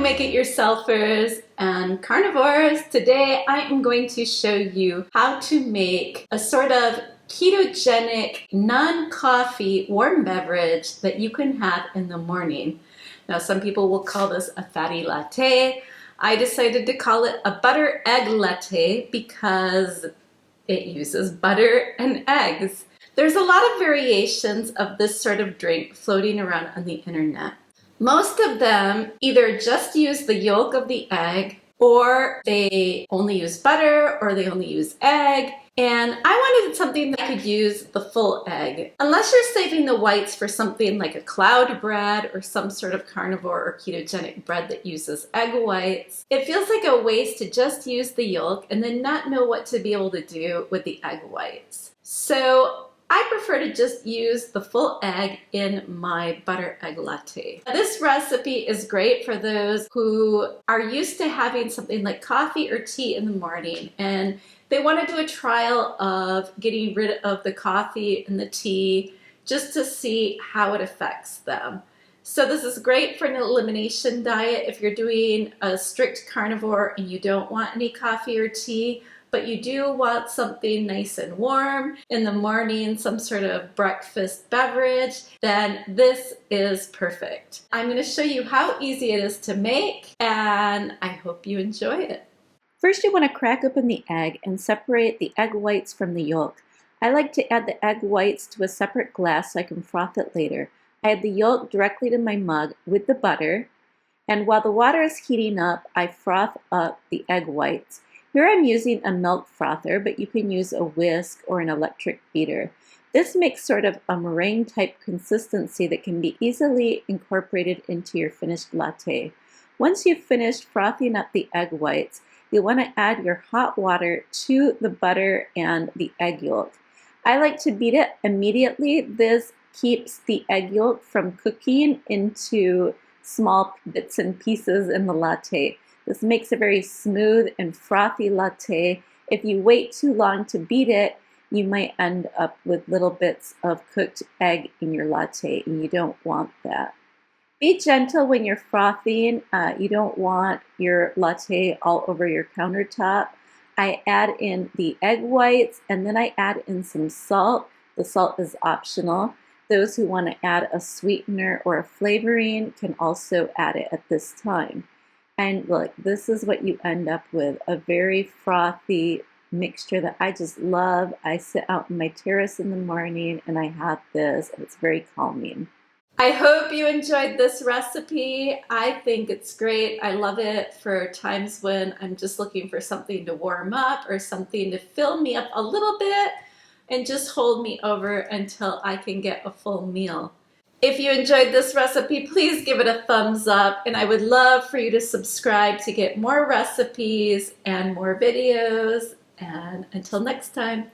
make-it-yourselfers and carnivores. Today I am going to show you how to make a sort of ketogenic, non-coffee warm beverage that you can have in the morning. Now some people will call this a fatty latte. I decided to call it a butter egg latte because it uses butter and eggs. There's a lot of variations of this sort of drink floating around on the internet. Most of them either just use the yolk of the egg, or they only use butter, or they only use egg. And I wanted something that could use the full egg. Unless you're saving the whites for something like a cloud bread or some sort of carnivore or ketogenic bread that uses egg whites, it feels like a waste to just use the yolk and then not know what to be able to do with the egg whites. So I prefer to just use the full egg in my butter egg latte. This recipe is great for those who are used to having something like coffee or tea in the morning and they want to do a trial of getting rid of the coffee and the tea just to see how it affects them. So this is great for an elimination diet if you're doing a strict carnivore and you don't want any coffee or tea, but you do want something nice and warm in the morning, some sort of breakfast beverage, then this is perfect. I'm going to show you how easy it is to make, and I hope you enjoy it. First, you want to crack open the egg and separate the egg whites from the yolk. I like to add the egg whites to a separate glass so I can froth it later. I add the yolk directly to my mug with the butter, and while the water is heating up, I froth up the egg whites. Here I'm using a milk frother, but you can use a whisk or an electric beater. This makes sort of a meringue type consistency that can be easily incorporated into your finished latte. Once you've finished frothing up the egg whites, you'll want to add your hot water to the butter and the egg yolk. I like to beat it immediately. This keeps the egg yolk from cooking into small bits and pieces in the latte. This makes a very smooth and frothy latte. If you wait too long to beat it, you might end up with little bits of cooked egg in your latte, and you don't want that. Be gentle when you're frothing. You don't want your latte all over your countertop. I add in the egg whites, and then I add in some salt. The salt is optional. Those who want to add a sweetener or a flavoring can also add it at this time. And look, this is what you end up with, a very frothy mixture that I just love. I sit out on my terrace in the morning and I have this, and it's very calming. I hope you enjoyed this recipe. I think it's great. I love it for times when I'm just looking for something to warm up or something to fill me up a little bit and just hold me over until I can get a full meal. If you enjoyed this recipe, please give it a thumbs up, and I would love for you to subscribe to get more recipes and more videos. And until next time.